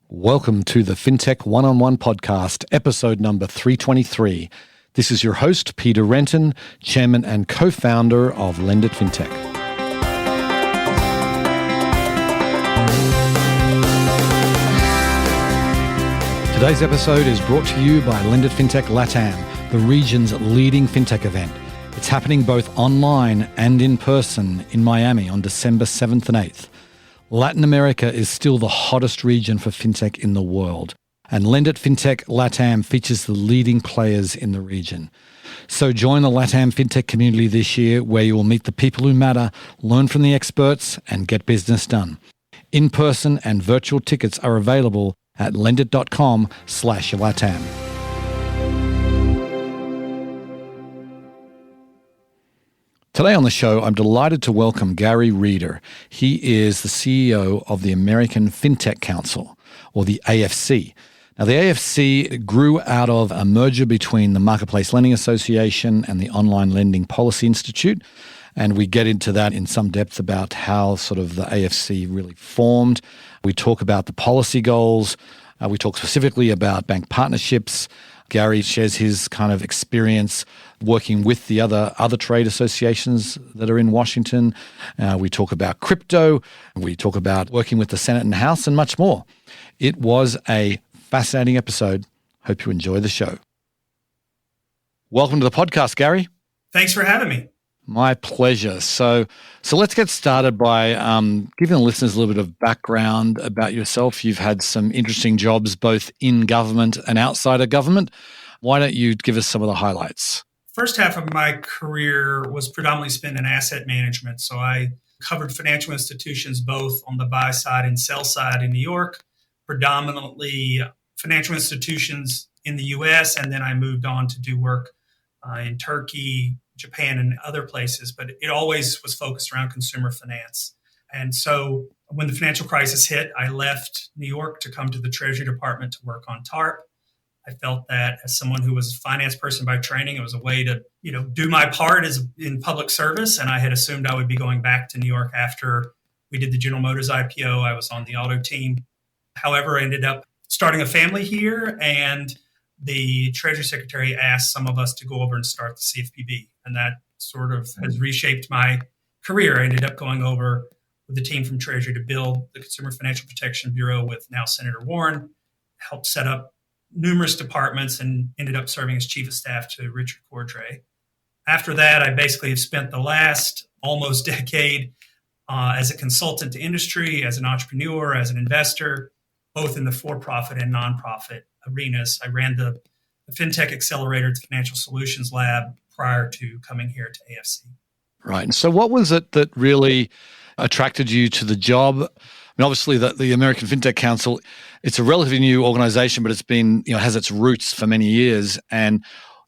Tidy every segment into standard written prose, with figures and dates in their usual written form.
Welcome to the Fintech One-on-One podcast, episode number 323. This is your host, Peter Renton, chairman and co-founder of Lend It Fintech. Today's episode is brought to you by Lend It Fintech LATAM, the region's leading fintech event. It's happening both online and in person in Miami on December 7th and 8th. Latin America is still the hottest region for fintech in the world, and Lend It Fintech LATAM features the leading players in the region. So join the LATAM fintech community this year, where you will meet the people who matter, learn from the experts, and get business done. In-person and virtual tickets are available at lendit.com/LATAM. Today on the show, I'm delighted to welcome Garry Reeder. He is the CEO of the American Fintech Council, or the AFC. Now, the AFC grew out of a merger between the Marketplace Lending Association and the Online Lending Policy Institute, and we get into that in some depth about how sort of the AFC really formed. We talk about the policy goals. We talk specifically about bank partnerships. Garry shares his kind of experience working with the other trade associations that are in Washington. We talk about crypto. We talk about working with the Senate and House and much more. It was a fascinating episode. Hope you enjoy the show. Welcome to the podcast, Garry. Thanks for having me. My pleasure. So let's get started by giving the listeners a little bit of background about yourself. You've had some interesting jobs both in government and outside of government. Why don't you give us some of the highlights? First half of my career was predominantly spent in asset management. So I covered financial institutions both on the buy side and sell side in New York, predominantly financial institutions in the US, and then I moved on to do work in Turkey, Japan, and other places, but it always was focused around consumer finance. And so when the financial crisis hit, I left New York to come to the Treasury Department to work on TARP. I felt that as someone who was a finance person by training, it was a way to, do my part as in public service. And I had assumed I would be going back to New York after we did the General Motors IPO. I was on the auto team. However, I ended up starting a family here, and the Treasury Secretary asked some of us to go over and start the CFPB. And that sort of has reshaped my career. I ended up going over with the team from Treasury to build the Consumer Financial Protection Bureau with now Senator Warren, helped set up numerous departments, and ended up serving as chief of staff to Richard Cordray. After that, I basically have spent the last almost decade as a consultant to industry, as an entrepreneur, as an investor, both in the for-profit and nonprofit arenas. I ran the Fintech Accelerator at the Financial Solutions Lab prior to coming here to AFC. Right. And so what was it that really attracted you to the job? I mean, obviously, the American Fintech Council, it's a relatively new organization, but it's been, has its roots for many years. And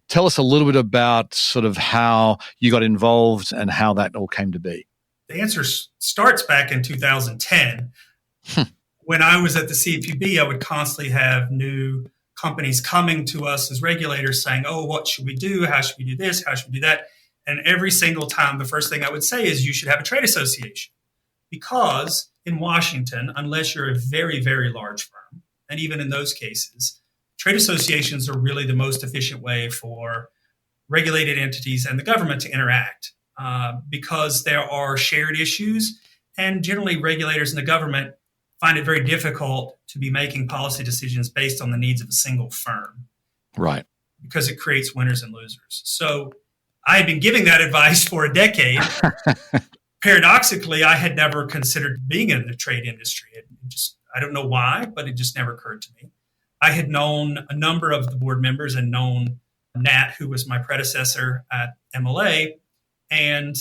tell us a little bit about sort of how you got involved and how that all came to be. The answer starts back in 2010. When I was at the CFPB, I would constantly have new companies coming to us as regulators saying, oh, what should we do? How should we do this? How should we do that? And every single time, the first thing I would say is you should have a trade association. Because in Washington, unless you're a very, very large firm, and even in those cases, trade associations are really the most efficient way for regulated entities and the government to interact because there are shared issues, and generally regulators and the government find it very difficult to be making policy decisions based on the needs of a single firm. Right. Because it creates winners and losers. So I had been giving that advice for a decade. Paradoxically, I had never considered being in the trade industry. I don't know why, but it just never occurred to me. I had known a number of the board members and known Nat, who was my predecessor at MLA. And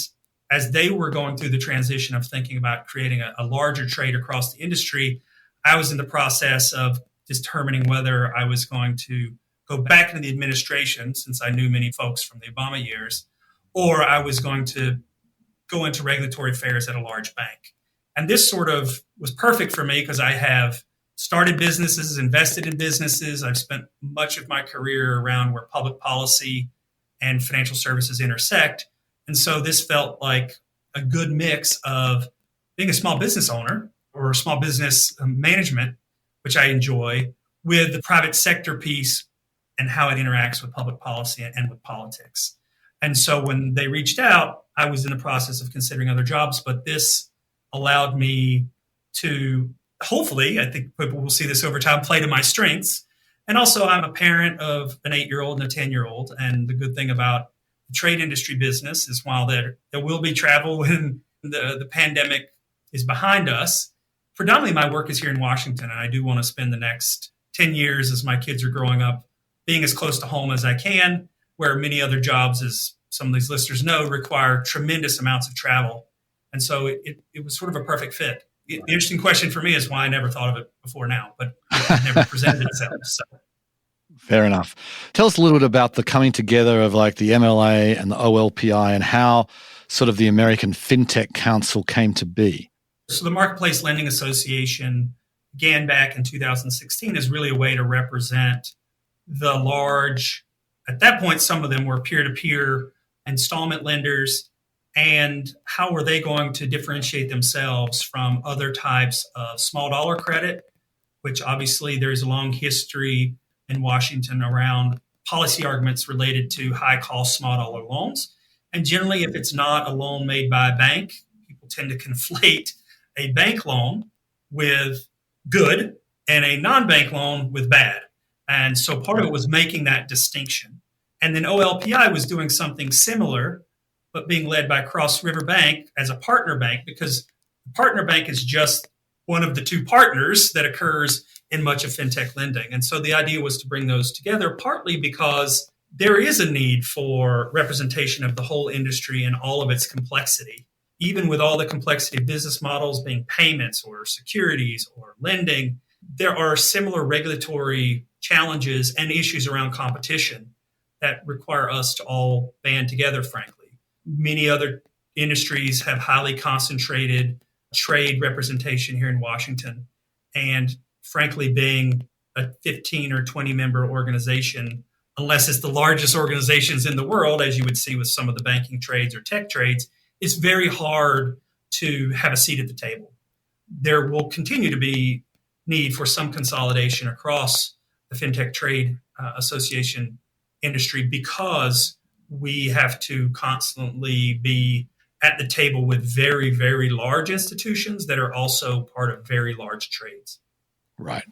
as they were going through the transition of thinking about creating a larger trade across the industry, I was in the process of determining whether I was going to go back into the administration, since I knew many folks from the Obama years, or I was going to go into regulatory affairs at a large bank. And this sort of was perfect for me because I have started businesses, invested in businesses. I've spent much of my career around where public policy and financial services intersect. And so this felt like a good mix of being a small business owner or small business management, which I enjoy, with the private sector piece and how it interacts with public policy and with politics. And so when they reached out, I was in the process of considering other jobs, but this allowed me to hopefully, I think people will see this over time, play to my strengths. And also, I'm a parent of an 8-year-old and a 10-year-old. And the good thing about the trade industry business is while there will be travel when the pandemic is behind us, predominantly my work is here in Washington. And I do want to spend the next 10 years as my kids are growing up being as close to home as I can, where many other jobs, as some of these listeners know, require tremendous amounts of travel. And so it was sort of a perfect fit. The interesting question for me is why I never thought of it before now, but it never presented itself. So. Fair enough. Tell us a little bit about the coming together of like the MLA and the OLPI and how sort of the American Fintech Council came to be. So the Marketplace Lending Association began back in 2016 as really a way to represent the large, at that point, some of them were peer-to-peer installment lenders, and how were they going to differentiate themselves from other types of small dollar credit, which obviously there's a long history in Washington around policy arguments related to high cost small dollar loans. And generally, if it's not a loan made by a bank, people tend to conflate a bank loan with good and a non-bank loan with bad. And so part of it was making that distinction. And then OLPI was doing something similar, but being led by Cross River Bank as a partner bank, because the partner bank is just one of the two partners that occurs in much of fintech lending. And so the idea was to bring those together, partly because there is a need for representation of the whole industry and all of its complexity. Even with all the complexity of business models being payments or securities or lending, there are similar regulatory challenges and issues around competition that require us to all band together, frankly. Many other industries have highly concentrated trade representation here in Washington. And frankly, being a 15 or 20 member organization, unless it's the largest organizations in the world, as you would see with some of the banking trades or tech trades, it's very hard to have a seat at the table. There will continue to be need for some consolidation across the Fintech Trade Association industry because we have to constantly be at the table with very, very large institutions that are also part of very large trades. Right.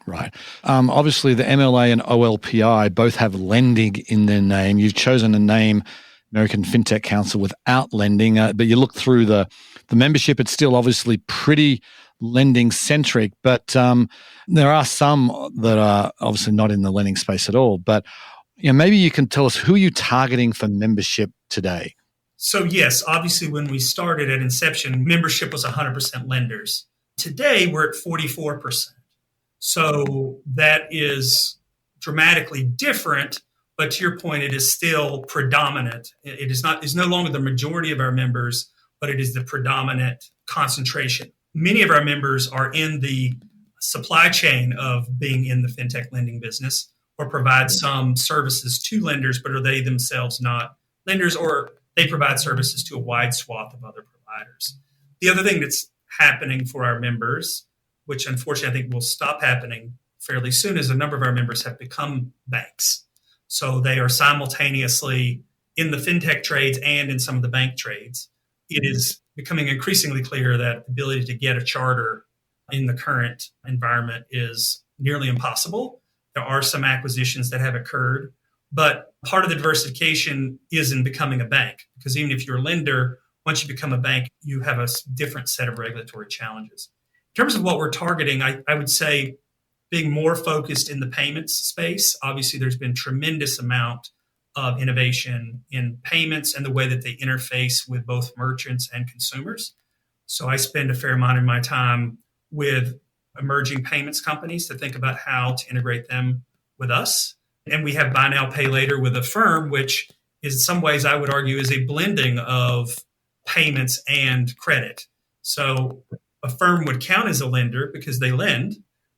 Obviously, the MLA and OLPI both have lending in their name. You've chosen to name American Fintech Council without lending, but you look through the membership, it's still obviously pretty lending-centric, but there are some that are obviously not in the lending space at all. But maybe you can tell us who you're targeting for membership today. So yes, obviously when we started at inception, membership was 100% lenders. Today, we're at 44%. So that is dramatically different, but to your point, it is still predominant. It is no longer the majority of our members, but it is the predominant concentration. Many of our members are in the supply chain of being in the fintech lending business or provide some services to lenders, but are they themselves not lenders, or they provide services to a wide swath of other providers. The other thing that's happening for our members, which unfortunately I think will stop happening fairly soon, is a number of our members have become banks. So they are simultaneously in the fintech trades and in some of the bank trades. It is becoming increasingly clear that the ability to get a charter in the current environment is nearly impossible. There are some acquisitions that have occurred, but part of the diversification is in becoming a bank, because even if you're a lender, once you become a bank, you have a different set of regulatory challenges. In terms of what we're targeting, I would say being more focused in the payments space. Obviously, there's been tremendous amount of innovation in payments and the way that they interface with both merchants and consumers. So I spend a fair amount of my time with emerging payments companies to think about how to integrate them with us. And we have buy now, pay later with Affirm, which is in some ways I would argue is a blending of payments and credit. So Affirm would count as a lender because they lend,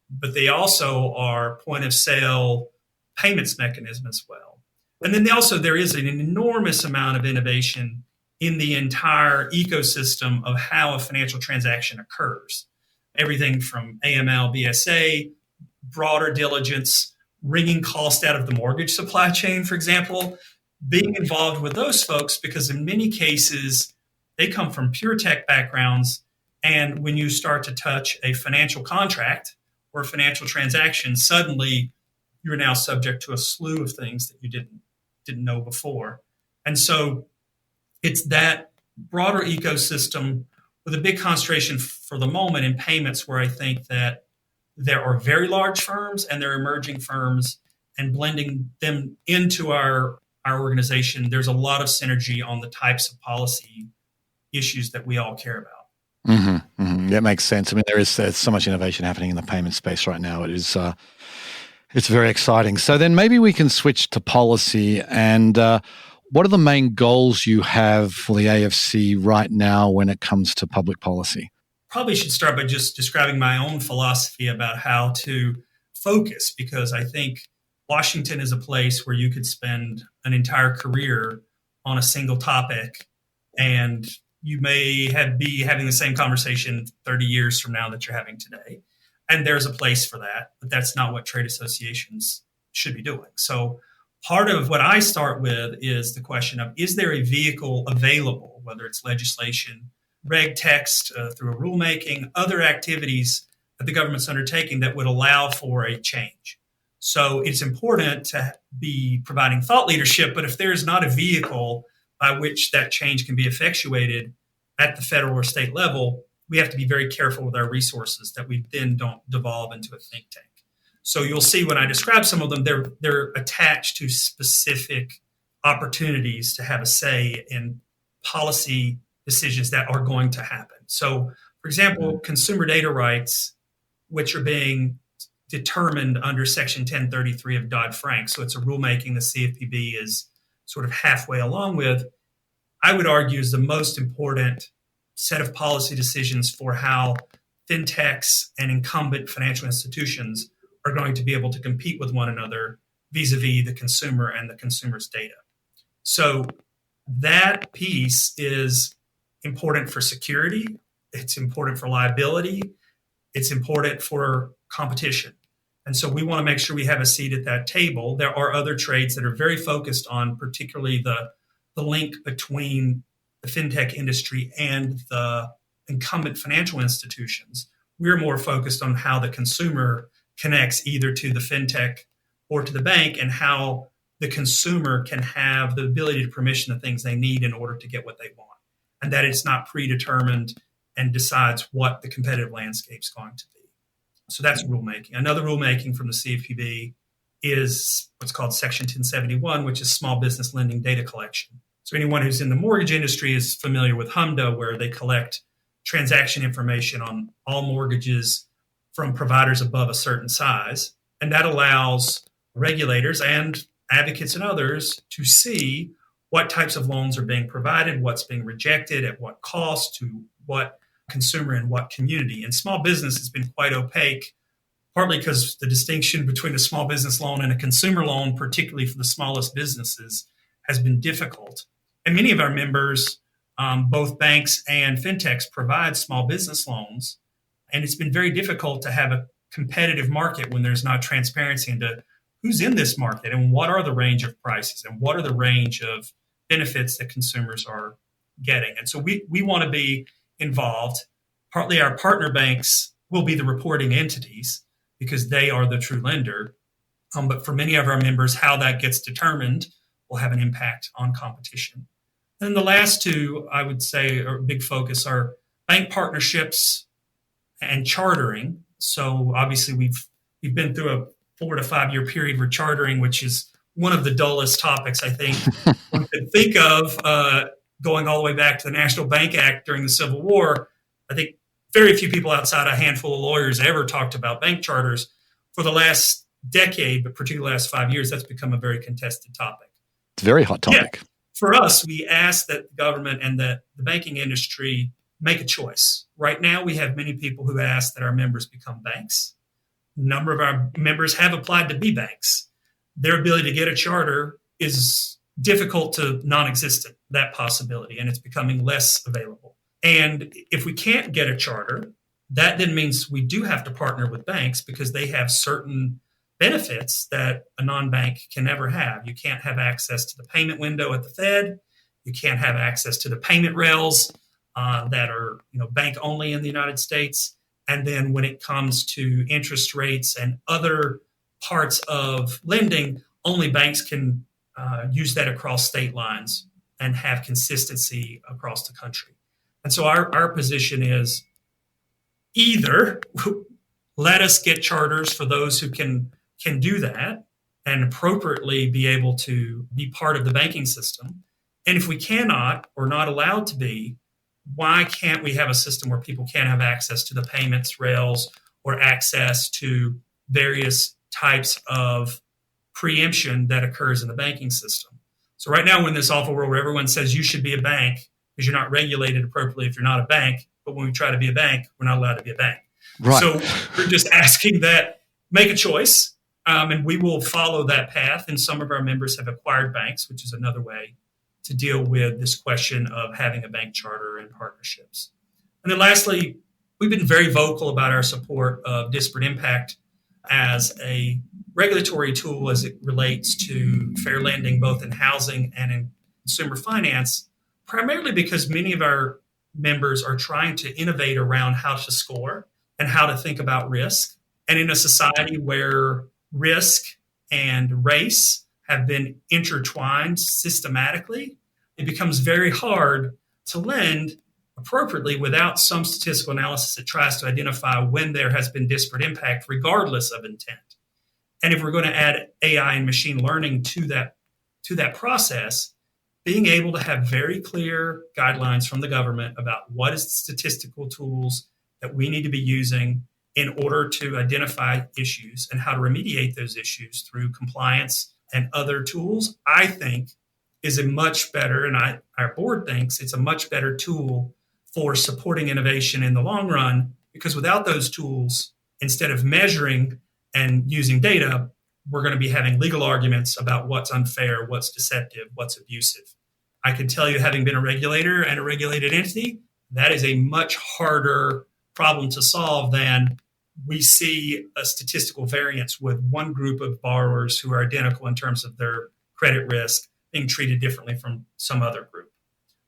but they also are point of sale payments mechanism as well. And then there is an enormous amount of innovation in the entire ecosystem of how a financial transaction occurs. Everything from AML, BSA, broader diligence, wringing cost out of the mortgage supply chain, for example, being involved with those folks, because in many cases, they come from pure tech backgrounds. And when you start to touch a financial contract or a financial transaction, suddenly you're now subject to a slew of things that you didn't know before. And so it's that broader ecosystem with a big concentration for the moment in payments, where I think that there are very large firms and there are emerging firms, and blending them into our organization, there's a lot of synergy on the types of policy issues that we all care about. That makes sense. I mean, there's so much innovation happening in the payment space right now. It's very exciting. So then maybe we can switch to policy. And what are the main goals you have for the AFC right now when it comes to public policy? Probably should start by just describing my own philosophy about how to focus, because I think Washington is a place where you could spend an entire career on a single topic, and you may be having the same conversation 30 years from now that you're having today. And there's a place for that, but that's not what trade associations should be doing. So part of what I start with is the question of, is there a vehicle available, whether it's legislation, reg text, through a rulemaking, other activities that the government's undertaking that would allow for a change? So it's important to be providing thought leadership, but if there's not a vehicle by which that change can be effectuated at the federal or state level, we have to be very careful with our resources that we then don't devolve into a think tank. So you'll see when I describe some of them, they're attached to specific opportunities to have a say in policy decisions that are going to happen. So, for example, consumer data rights, which are being determined under Section 1033 of Dodd-Frank. So it's a rulemaking the CFPB is sort of halfway along with, I would argue is the most important set of policy decisions for how fintechs and incumbent financial institutions are going to be able to compete with one another vis-a-vis the consumer and the consumer's data. So that piece is important for security. It's important for liability. It's important for competition. And so we want to make sure we have a seat at that table. There are other trades that are very focused on particularly the link between the fintech industry and the incumbent financial institutions. We're more focused on how the consumer connects either to the fintech or to the bank, and how the consumer can have the ability to permission the things they need in order to get what they want, and that it's not predetermined and decides what the competitive landscape is going to be. So that's rulemaking. Another rulemaking from the CFPB is what's called Section 1071, which is small business lending data collection. So anyone who's in the mortgage industry is familiar with HMDA, where they collect transaction information on all mortgages from providers above a certain size. And that allows regulators and advocates and others to see what types of loans are being provided, what's being rejected, at what cost, to what consumer and what community. And small business has been quite opaque, partly because the distinction between a small business loan and a consumer loan, particularly for the smallest businesses, has been difficult. And many of our members, both banks and fintechs, provide small business loans. And it's been very difficult to have a competitive market when there's not transparency into who's in this market and what are the range of prices and what are the range of benefits that consumers are getting. And so we want to be involved. Partly our partner banks will be the reporting entities because they are the true lender. But for many of our members, how that gets determined will have an impact on competition. And the last two, I would say, are a big focus are bank partnerships and chartering. So obviously we've been through a 4 to 5 year period for chartering, which is one of the dullest topics I think one could think of, going all the way back to the National Bank Act during the Civil War. I think very few people outside a handful of lawyers ever talked about bank charters. For the last decade, but particularly the last 5 years, that's become a very contested topic. It's a very hot topic. Yeah. For us, we ask that the government and the banking industry make a choice. Right now, we have many people who ask that our members become banks. A number of our members have applied to be banks. Their ability to get a charter is difficult to non-existent, that possibility, and it's becoming less available. And if we can't get a charter, That then means we do have to partner with banks because they have certain benefits that a non-bank can never have. You can't have access to the payment window at the Fed. You can't have access to the payment rails that are bank only in the United States. And then when it comes to interest rates and other parts of lending, only banks can use that across state lines and have consistency across the country. And so our position is either let us get charters for those who can do that and appropriately be able to be part of the banking system. And if we cannot or not allowed to be, why can't we have a system where people can have access to the payments rails or access to various types of preemption that occurs in the banking system? So right now we're in this awful world where everyone says you should be a bank because you're not regulated appropriately if you're not a bank. But when we try to be a bank, we're not allowed to be a bank. Right. So we're just asking that make a choice, and we will follow that path. And some of our members have acquired banks, which is another way to deal with this question of having a bank charter and partnerships. And then lastly, we've been very vocal about our support of disparate impact as a regulatory tool as it relates to fair lending, both in housing and in consumer finance, primarily because many of our members are trying to innovate around how to score and how to think about risk. And in a society where risk and race have been intertwined systematically, it becomes very hard to lend appropriately without some statistical analysis that tries to identify when there has been disparate impact, regardless of intent. And if we're going to add AI and machine learning to that process, being able to have very clear guidelines from the government about what is the statistical tools that we need to be using in order to identify issues and how to remediate those issues through compliance and other tools, I think is a much better, and our board thinks it's a much better tool for supporting innovation in the long run, because without those tools, instead of measuring and using data, we're going to be having legal arguments about what's unfair, what's deceptive, what's abusive. I can tell you, having been a regulator and a regulated entity, that is a much harder problem to solve than we see a statistical variance with one group of borrowers who are identical in terms of their credit risk being treated differently from some other group.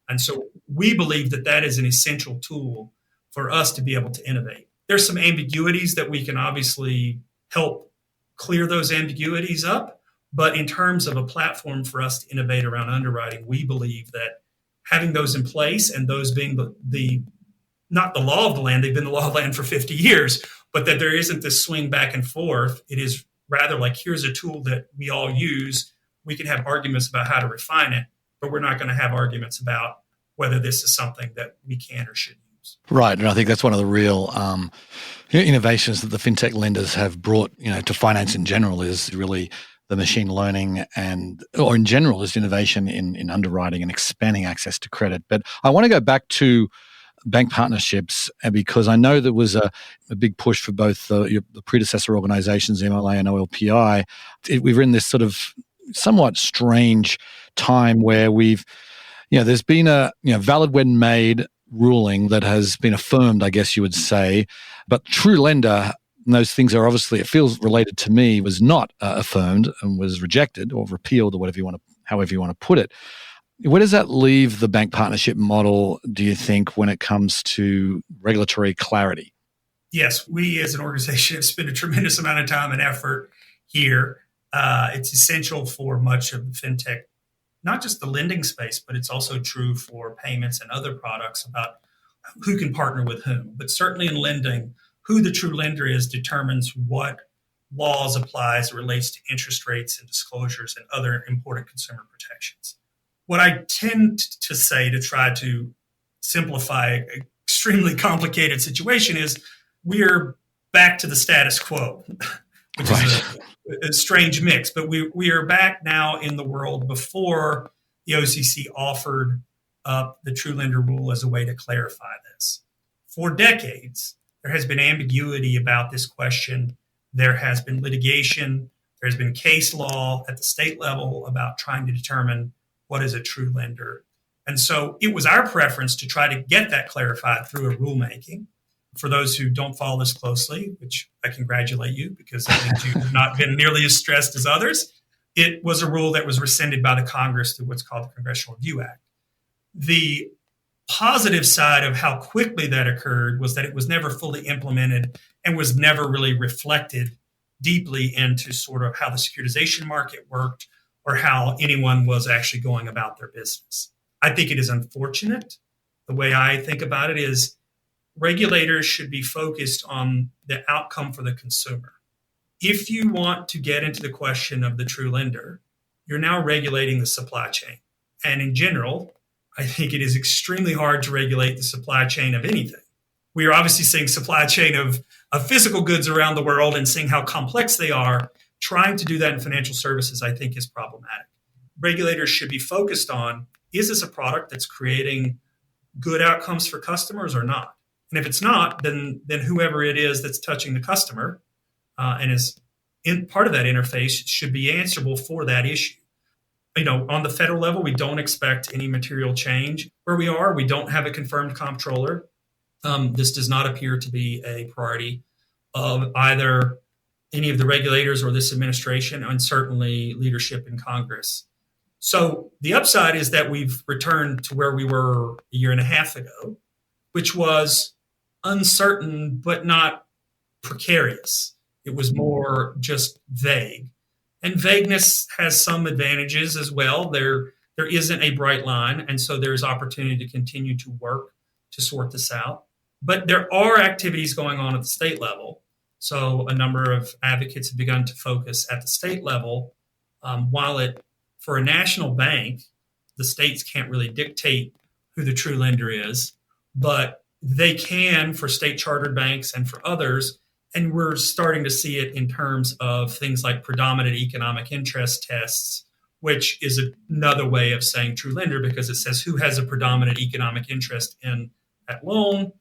And so we believe that that is an essential tool for us to be able to innovate. There's some ambiguities that we can obviously help clear those ambiguities up. But in terms of a platform for us to innovate around underwriting, we believe that having those in place and those being the not the law of the land, they've been the law of the land for 50 years, but that there isn't this swing back and forth. It is rather like, here's a tool that we all use. We can have arguments about how to refine it, but we're not going to have arguments about whether this is something that we can or should use. Right. And I think that's one of the real innovations that the fintech lenders have brought, to finance in general, is really the machine learning or in general is innovation in underwriting and expanding access to credit. But I want to go back to bank partnerships, because I know there was a big push for both the predecessor organizations, MLA and OLPI. We're in this sort of somewhat strange time where there's been a valid when made ruling that has been affirmed, I guess you would say, but true lender, and those things are obviously, it feels related to me, was not affirmed and was rejected or repealed, or however you want to put it. Where does that leave the bank partnership model, do you think, when it comes to regulatory clarity? Yes, we as an organization have spent a tremendous amount of time and effort here. It's essential for much of the fintech, not just the lending space, but it's also true for payments and other products about who can partner with whom. But certainly in lending, who the true lender is determines what laws apply as it relates to interest rates and disclosures and other important consumer protections. What I tend to say to try to simplify an extremely complicated situation is we're back to the status quo, which is a strange mix. But we are back now in the world before the OCC offered up the true lender rule as a way to clarify this. For decades, there has been ambiguity about this question. There has been litigation. There's been case law at the state level about trying to determine what is a true lender. And so it was our preference to try to get that clarified through a rulemaking. For those who don't follow this closely, which I congratulate you because that means you've not been nearly as stressed as others, it was a rule that was rescinded by the Congress through what's called the Congressional Review Act. The positive side of how quickly that occurred was that it was never fully implemented and was never really reflected deeply into sort of how the securitization market worked or how anyone was actually going about their business. I think it is unfortunate. The way I think about it is regulators should be focused on the outcome for the consumer. If you want to get into the question of the true lender, you're now regulating the supply chain. And in general, I think it is extremely hard to regulate the supply chain of anything. We are obviously seeing supply chain of physical goods around the world and seeing how complex they are. Trying to do that in financial services, I think, is problematic. Regulators should be focused on, is this a product that's creating good outcomes for customers or not? And if it's not, then whoever it is that's touching the customer and is in part of that interface should be answerable for that issue. On the federal level, we don't expect any material change. Where we are, we don't have a confirmed comptroller. This does not appear to be a priority of either any of the regulators or this administration, and certainly leadership in Congress. So the upside is that we've returned to where we were a year and a half ago, which was uncertain but not precarious. It was more just vague. And vagueness has some advantages as well. There isn't a bright line, and so there's opportunity to continue to work to sort this out. But there are activities going on at the state level. So a number of advocates have begun to focus at the state level. For a national bank, the states can't really dictate who the true lender is, but they can for state chartered banks and for others. And we're starting to see it in terms of things like predominant economic interest tests, which is another way of saying true lender because it says who has a predominant economic interest in that loan.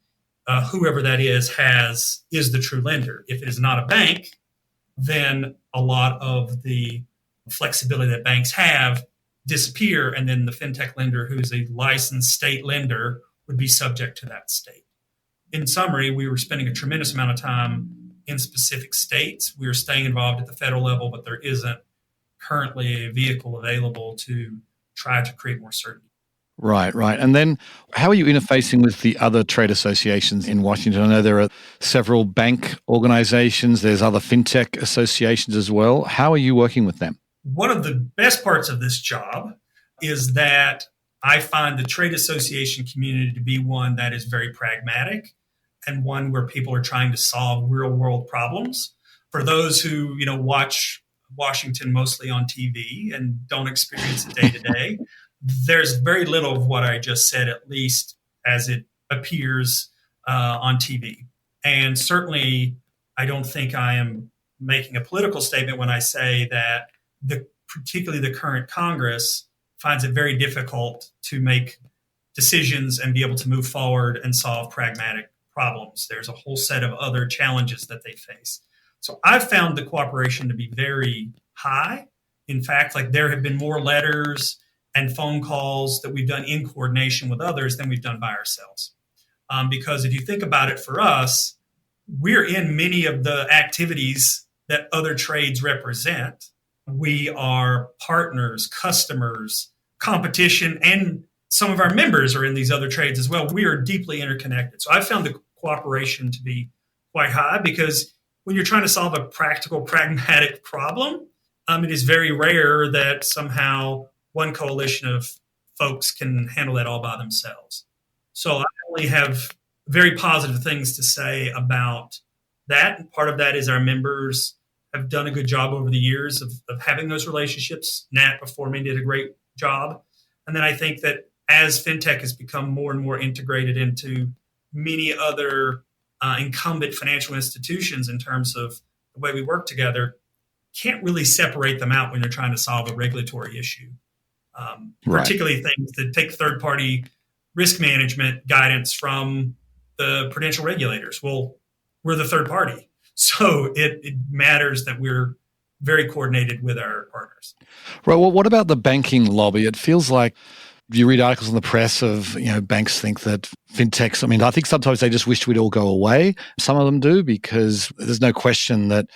Whoever that is the true lender. If it is not a bank, then a lot of the flexibility that banks have disappear, and then the fintech lender, who's a licensed state lender, would be subject to that state. In summary, we were spending a tremendous amount of time in specific states. We are staying involved at the federal level, but there isn't currently a vehicle available to try to create more certainty. Right. And then how are you interfacing with the other trade associations in Washington? I know there are several bank organizations. There's other fintech associations as well. How are you working with them? One of the best parts of this job is that I find the trade association community to be one that is very pragmatic and one where people are trying to solve real world problems. For those who, watch Washington mostly on TV and don't experience it day to day, there's very little of what I just said, at least as it appears on TV. And certainly, I don't think I am making a political statement when I say that particularly the current Congress finds it very difficult to make decisions and be able to move forward and solve pragmatic problems. There's a whole set of other challenges that they face. So I've found the cooperation to be very high. In fact, there have been more letters and phone calls that we've done in coordination with others than we've done by ourselves. Because if you think about it, for us, we're in many of the activities that other trades represent. We are partners, customers, competition, and some of our members are in these other trades as well. We are deeply interconnected. So I found the cooperation to be quite high because when you're trying to solve a practical, pragmatic problem, it is very rare that somehow one coalition of folks can handle that all by themselves. So I only have very positive things to say about that. And part of that is our members have done a good job over the years of having those relationships. Nat before me did a great job. And then I think that as fintech has become more and more integrated into many other incumbent financial institutions in terms of the way we work together, can't really separate them out when you're trying to solve a regulatory issue. Particularly things that take third-party risk management guidance from the prudential regulators. Well, we're the third party. So it matters that we're very coordinated with our partners. Right. Well, what about the banking lobby? It feels like Do you read articles in the press of, banks think that fintechs, I think sometimes they just wish we'd all go away. Some of them do, because there's no question that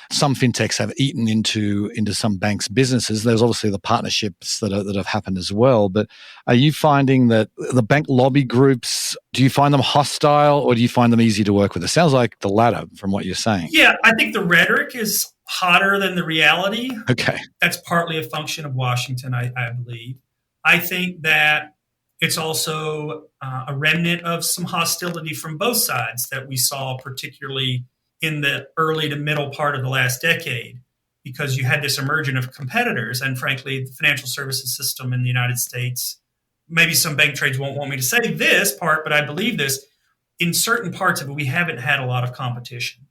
some fintechs have eaten into some banks' businesses. There's obviously the partnerships that have happened as well. But are you finding that the bank lobby groups, do you find them hostile or do you find them easy to work with? It sounds like the latter from what you're saying. Yeah, I think the rhetoric is hotter than the reality. Okay. That's partly a function of Washington, I believe. I think that it's also a remnant of some hostility from both sides that we saw, particularly in the early to middle part of the last decade, because you had this emergence of competitors. And frankly, the financial services system in the United States, maybe some bank trades won't want me to say this part, but I believe this. In certain parts of it, we haven't had a lot of competition.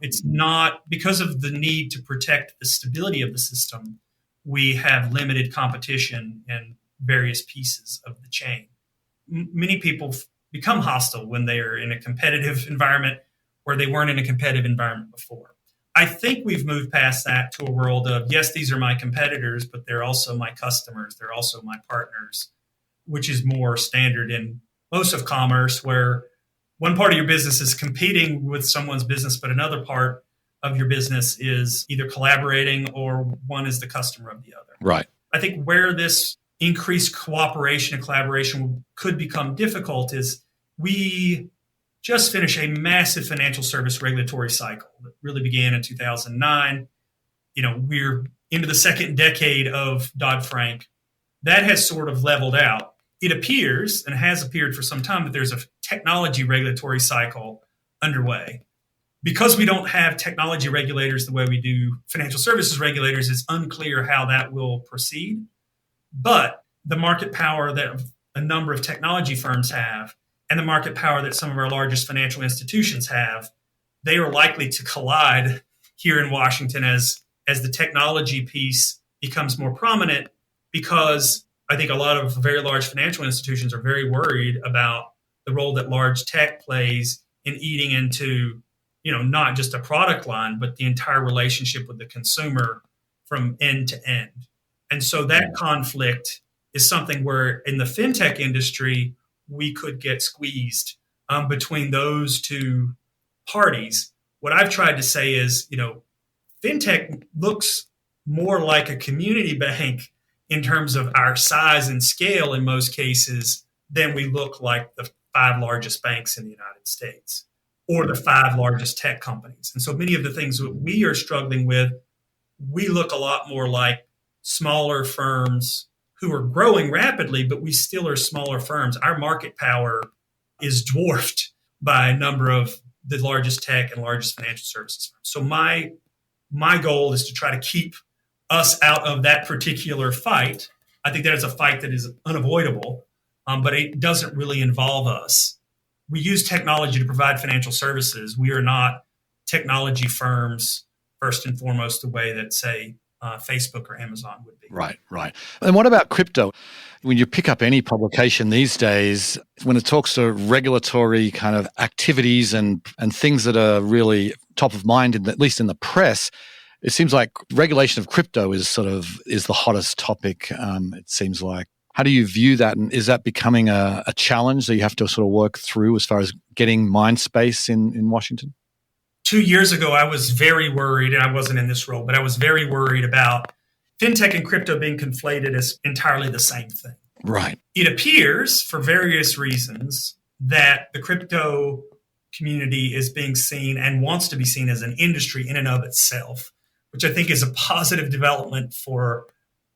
It's not because of the need to protect the stability of the system. We have limited competition in various pieces of the chain. Many people become hostile when they are in a competitive environment where they weren't in a competitive environment before. I think we've moved past that to a world of, yes, these are my competitors, but they're also my customers. They're also my partners, which is more standard in most of commerce, where one part of your business is competing with someone's business, but another part of your business is either collaborating or one is the customer of the other. Right. I think where this increased cooperation and collaboration could become difficult is we just finished a massive financial service regulatory cycle that really began in 2009. We're into the second decade of Dodd-Frank. That has sort of leveled out. It appears, and has appeared for some time, that there's a technology regulatory cycle underway. Because we don't have technology regulators the way we do financial services regulators, it's unclear how that will proceed. But the market power that a number of technology firms have and the market power that some of our largest financial institutions have, they are likely to collide here in Washington as the technology piece becomes more prominent, because I think a lot of very large financial institutions are very worried about the role that large tech plays in eating into, not just a product line, but the entire relationship with the consumer from end to end. And so that conflict is something where in the fintech industry, we could get squeezed between those two parties. What I've tried to say is, fintech looks more like a community bank in terms of our size and scale in most cases than we look like the 5 largest banks in the United States or the 5 largest tech companies. And so many of the things that we are struggling with, we look a lot more like smaller firms who are growing rapidly, but we still are smaller firms. Our market power is dwarfed by a number of the largest tech and largest financial services firms. So my goal is to try to keep us out of that particular fight. I think that is a fight that is unavoidable, but it doesn't really involve us. We use technology to provide financial services. We are not technology firms, first and foremost, the way that, say, Facebook or Amazon would be. Right. And what about crypto? When you pick up any publication these days, when it talks to regulatory kind of activities and things that are really top of mind, at least in the press, it seems like regulation of crypto is the hottest topic. It seems like. How do you view that? And is that becoming a challenge that you have to sort of work through as far as getting mind space in Washington? 2 years ago, I was very worried, and I wasn't in this role, but I was very worried about fintech and crypto being conflated as entirely the same thing. Right. It appears, for various reasons, that the crypto community is being seen and wants to be seen as an industry in and of itself, which I think is a positive development for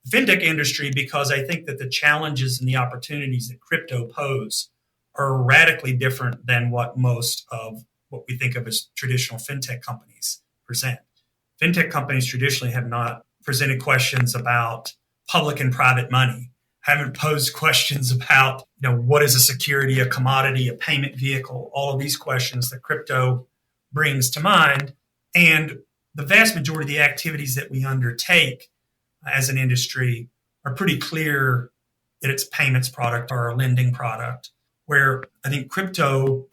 the fintech industry, because I think that the challenges and the opportunities that crypto pose are radically different than what most of what we think of as traditional fintech companies present. Fintech companies traditionally have not presented questions about public and private money, haven't posed questions about, what is a security, a commodity, a payment vehicle, all of these questions that crypto brings to mind. And the vast majority of the activities that we undertake as an industry are pretty clear that it's payments product or a lending product, where I think crypto,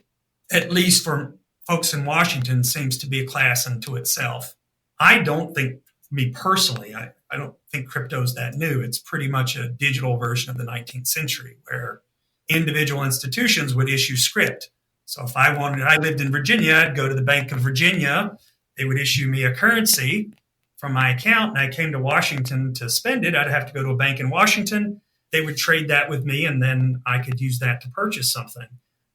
at least for folks in Washington, seems to be a class unto itself. I don't think, me personally, I don't think crypto is that new. It's pretty much a digital version of the 19th century where individual institutions would issue script. So if I lived in Virginia, I'd go to the Bank of Virginia. They would issue me a currency from my account, and I came to Washington to spend it. I'd have to go to a bank in Washington. They would trade that with me, and then I could use that to purchase something.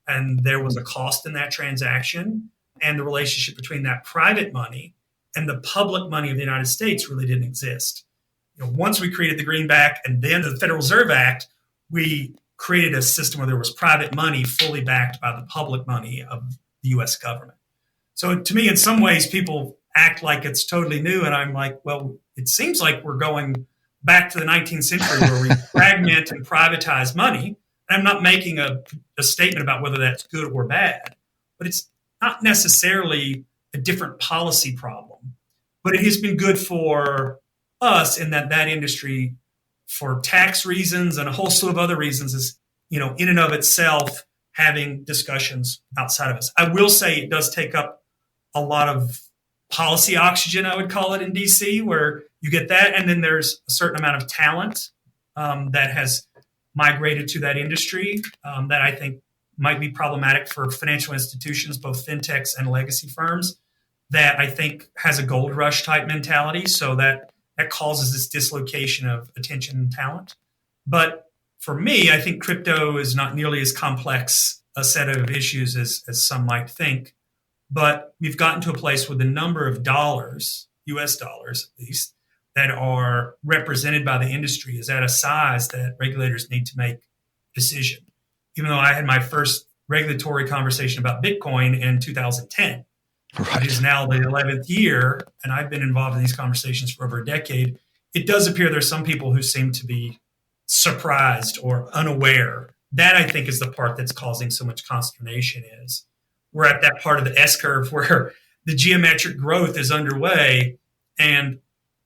And there was a cost in that transaction, and the relationship between that private money and the public money of the United States really didn't exist. Once we created the Greenback and then the Federal Reserve Act, we created a system where there was private money fully backed by the public money of the U.S. government. So to me, in some ways, people act like it's totally new. And I'm like, well, it seems like we're going back to the 19th century where we fragment and privatize money. And I'm not making a statement about whether that's good or bad, but it's not necessarily a different policy problem. But it has been good for us in that industry, for tax reasons and a whole slew of other reasons, is, in and of itself, having discussions outside of us. I will say it does take up a lot of policy oxygen, I would call it, in DC, where you get that. And then there's a certain amount of talent that has migrated to that industry that I think might be problematic for financial institutions, both fintechs and legacy firms, that I think has a gold rush type mentality. So that causes this dislocation of attention and talent. But for me, I think crypto is not nearly as complex a set of issues as some might think. But we've gotten to a place with the number of dollars, US dollars at least, that are represented by the industry is at a size that regulators need to make a decision. Even though I had my first regulatory conversation about Bitcoin in 2010, right. It is now the 11th year, and I've been involved in these conversations for over a decade. It does appear there's some people who seem to be surprised or unaware. That, I think, is the part that's causing so much consternation. Is we're at that part of the S-curve where the geometric growth is underway, and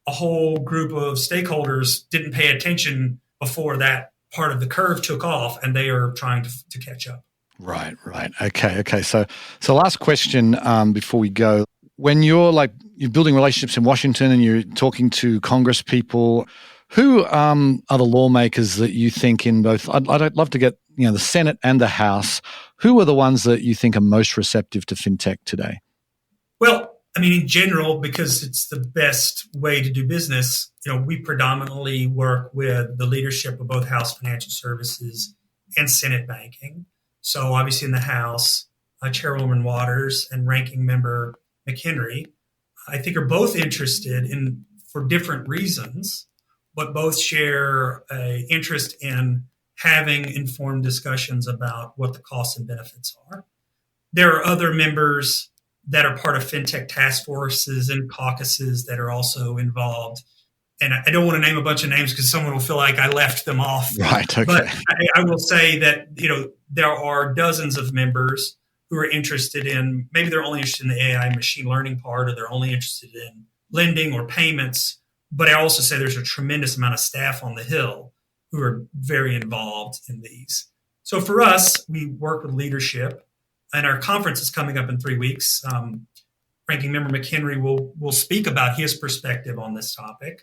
a whole group of stakeholders didn't pay attention before that part of the curve took off, and they are trying to catch up. Right. Okay. So last question before we go. When you're building relationships in Washington and you're talking to Congress people, who are the lawmakers that you think in both? I'd love to get the Senate and the House. Who are the ones that you think are most receptive to fintech today? Well, in general, because it's the best way to do business, we predominantly work with the leadership of both House Financial Services and Senate Banking. So obviously in the House, Chairwoman Waters and Ranking Member McHenry, I think, are both interested in, for different reasons, but both share an interest in having informed discussions about what the costs and benefits are. There are other members that are part of fintech task forces and caucuses that are also involved. And I don't want to name a bunch of names because someone will feel like I left them off. Right. Okay. But I will say that, there are dozens of members who are interested in, maybe they're only interested in the AI machine learning part, or they're only interested in lending or payments. But I also say there's a tremendous amount of staff on the Hill who are very involved in these. So for us, we work with leadership, and our conference is coming up in 3 weeks. Ranking Member McHenry will speak about his perspective on this topic.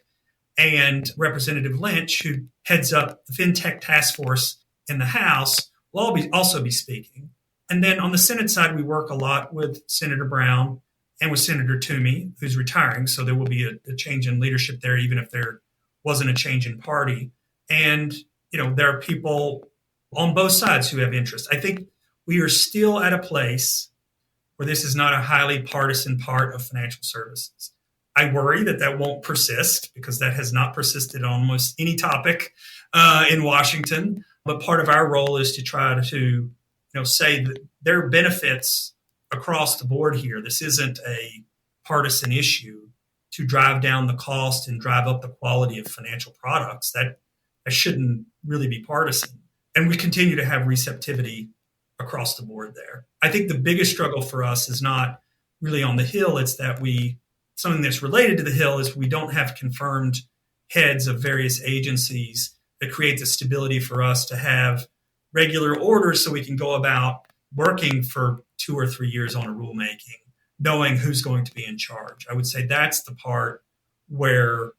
And Representative Lynch, who heads up the FinTech Task Force in the House, will also be speaking. And then on the Senate side, we work a lot with Senator Brown and with Senator Toomey, who's retiring. So there will be a change in leadership there, even if there wasn't a change in party. And, there are people on both sides who have interest. I think we are still at a place where this is not a highly partisan part of financial services. I worry that won't persist, because that has not persisted on almost any topic in Washington. But part of our role is to try to, say that there are benefits across the board here. This isn't a partisan issue to drive down the cost and drive up the quality of financial products. That shouldn't really be partisan. And we continue to have receptivity across the board there. I think the biggest struggle for us is not really on the Hill. It's that something that's related to the Hill is we don't have confirmed heads of various agencies that create the stability for us to have regular orders so we can go about working for 2 or 3 years on a rulemaking, knowing who's going to be in charge. I would say that's the part where,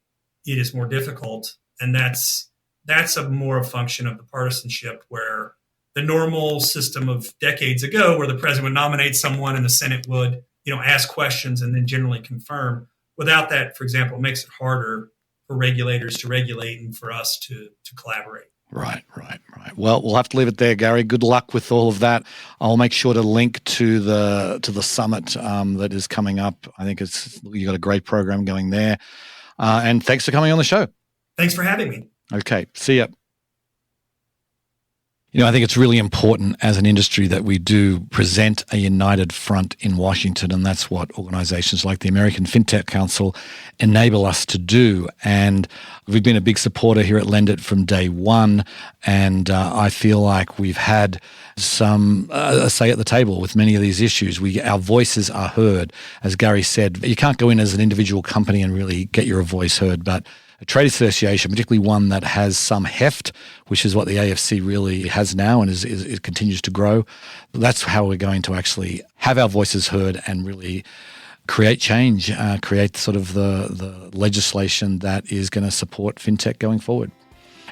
it is more difficult. And that's a more a function of the partisanship, where the normal system of decades ago, where the president would nominate someone and the Senate would, ask questions and then generally confirm. Without that, for example, it makes it harder for regulators to regulate and for us to collaborate. Right. Well, we'll have to leave it there, Garry. Good luck with all of that. I'll make sure to link to the summit that is coming up. I think you got a great program going there. And thanks for coming on the show. Thanks for having me. Okay. See ya. I think it's really important as an industry that we do present a united front in Washington, and that's what organizations like the American Fintech Council enable us to do. And we've been a big supporter here at Lendit from day one, and I feel like we've had some say at the table with many of these issues. Our voices are heard. As Garry said, you can't go in as an individual company and really get your voice heard, but a trade association, particularly one that has some heft, which is what the AFC really has now and it continues to grow. That's how we're going to actually have our voices heard and really create change, create sort of the legislation that is going to support fintech going forward.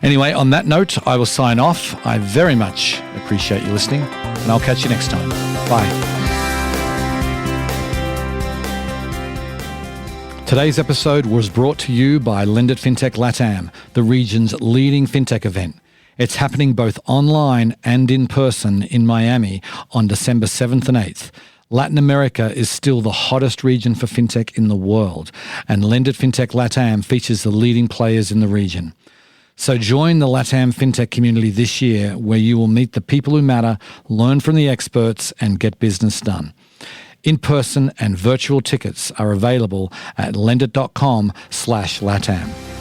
Anyway, on that note, I will sign off. I very much appreciate you listening, and I'll catch you next time. Bye. Today's episode was brought to you by Lendit Fintech LATAM, the region's leading fintech event. It's happening both online and in person in Miami on December 7th and 8th. Latin America is still the hottest region for fintech in the world, and Lendit Fintech LATAM features the leading players in the region. So join the LATAM fintech community this year, where you will meet the people who matter, learn from the experts, and get business done. In-person and virtual tickets are available at lendit.com/LATAM.